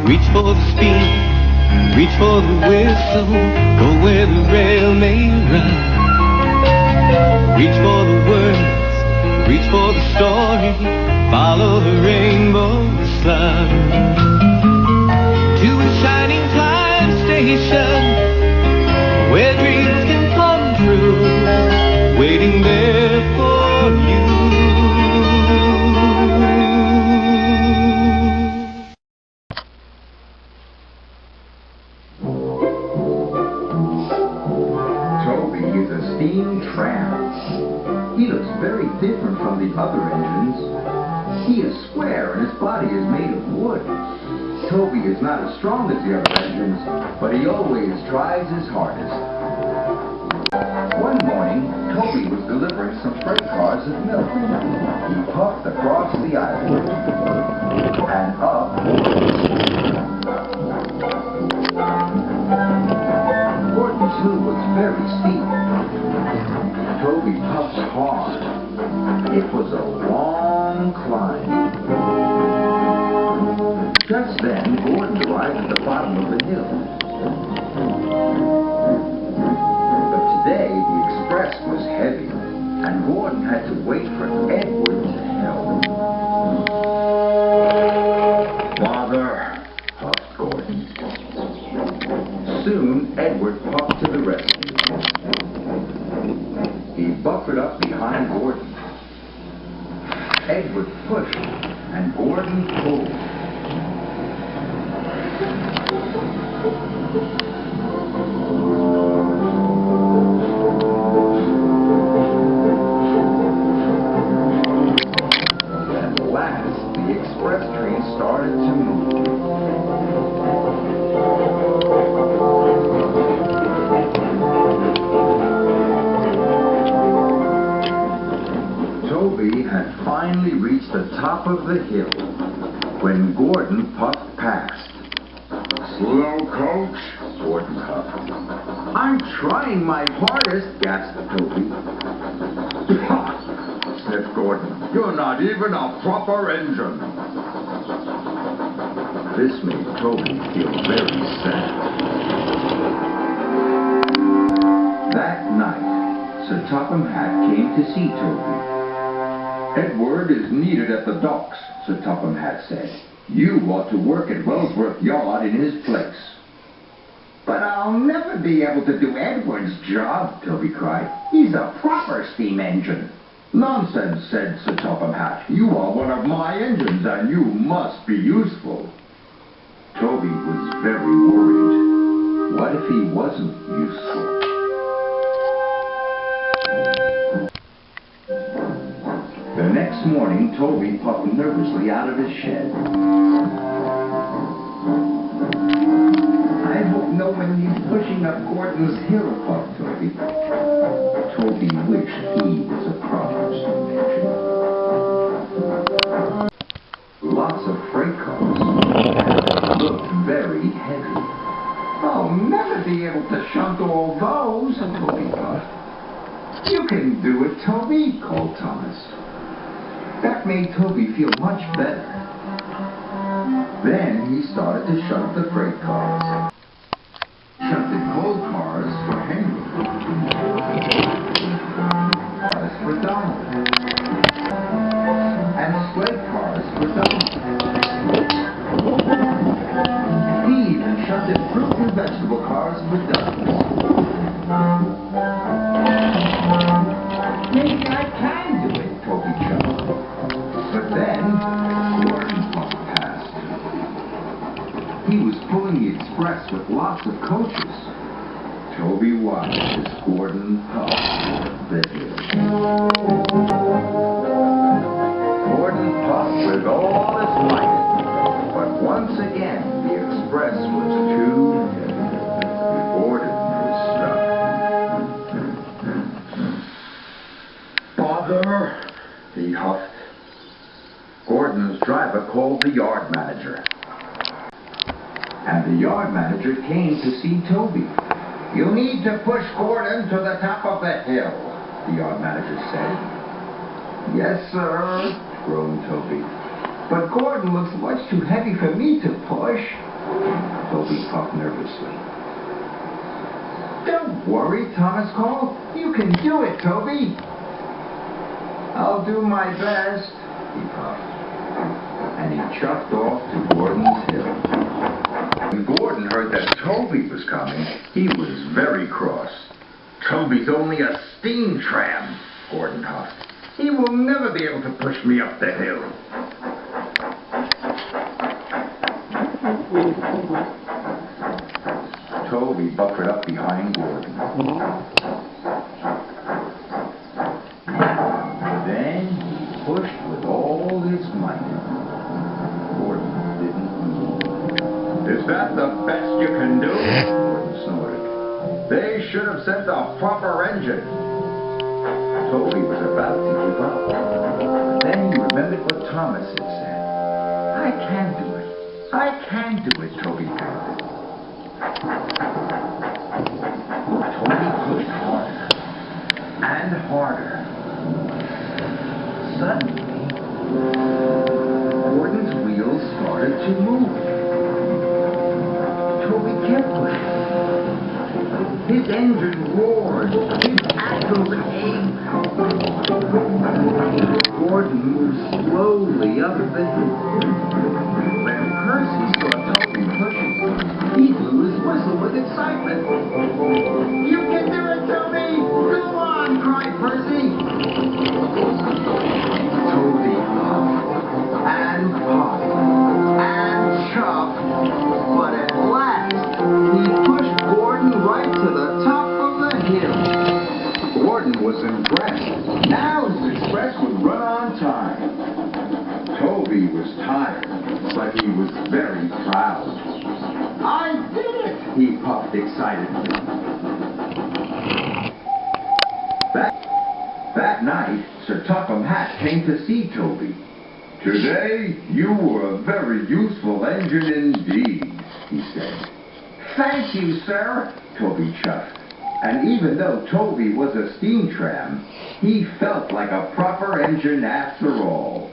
Reach for the speed, reach for the whistle, go where the rail may run. Reach for the words, reach for the story, follow the rainbow sun. To a shining time station, where dreams can come true, waiting there for you. Toby is a steam tram. He looks very different from the other engines. He is square and his body is made of wood. Toby is not as strong as the other engines, but he always tries his hardest. One morning, Toby was delivering some freight cars of milk. He puffed across the island and up. Gordon's hill was very steep. Toby puffed hard. It was a long climb. Just then, Gordon arrived at the bottom of the hill. But today, the express was heavy, and Gordon had to wait for Edward to help. Father, puffed Gordon. Soon, Edward puffed to the rescue. He buffered up behind Gordon. Edward pushed, and Gordon pulled. At last, the express train started to move. Toby had finally reached the top of the hill when Gordon puffed past. Slow, coach, Gordon huffed. I'm trying my hardest, gasped Toby. Sniffed Gordon. You're not even a proper engine. This made Toby feel very sad. That night, Sir Topham Hatt came to see Toby. Edward is needed at the docks, Sir Topham Hatt said. You ought to work at Wellsworth Yard in his place. But I'll never be able to do Edward's job, Toby cried. He's a proper steam engine. Nonsense, said Sir Topham Hatt. You are one of my engines, and you must be useful. Toby was very worried. What if he wasn't useful? The next morning, Toby puffed nervously out of his shed. I hope no one is pushing up Gordon's hill, puffed Toby. Toby wished he was a proper steam engine. Lots of freight cars looked very heavy. I'll never be able to shunt all those, Toby puffed. You can do it, Toby, called Thomas. That made Toby feel much better. Then he started to shunt the freight cars. Shunted coal cars for Henry. Cars for Donald. And sled cars for Donald. He even shunted fruit and vegetable cars for Donald. Maybe I can do it, Toby chuckled. But then, Gordon puffed past. He was pulling the express with lots of coaches. Toby watched as Gordon puffed the hill. Gordon puffed with all his might. But once again, the express was too heavy. Gordon was stuck. Father, he huffed. Gordon's driver called the yard manager. And the yard manager came to see Toby. You need to push Gordon to the top of the hill, the yard manager said. Yes, sir, groaned Toby. But Gordon looks much too heavy for me to push. Toby puffed nervously. Don't worry, Thomas called. You can do it, Toby. I'll do my best, he puffed. And he chuffed off to Gordon's hill. When Gordon heard that Toby was coming, he was very cross. Toby's only a steam tram, Gordon huffed. He will never be able to push me up the hill. Toby buffered up behind Gordon. Then he pushed with all his might. Gordon didn't move. Is that the best you can do? Gordon snorted. They should have sent a proper engine. Toby was about to give up. But then he remembered what Thomas had said. I can do it. I can do it, Toby panted. Toby pushed harder and harder. Suddenly, Gordon's wheels started to move. Toby kept pushing. His engine roared. His axles ached. Gordon moved slowly up the hill. When Percy saw Toby pushing, he blew his whistle with excitement. You can do it, Toby! Go on, cried Percy. Toby puffed and puffed and chuffed, but at last he pushed Gordon right to the top of the hill. Gordon was impressed. Now his express would run on time. Toby was tired, but he was very proud. I did it! He puffed excitedly. That night, Sir Topham Hatt came to see Toby. Today, you were a very useful engine indeed, he said. Thank you, sir, Toby chuffed. And even though Toby was a steam tram, he felt like a proper engine after all.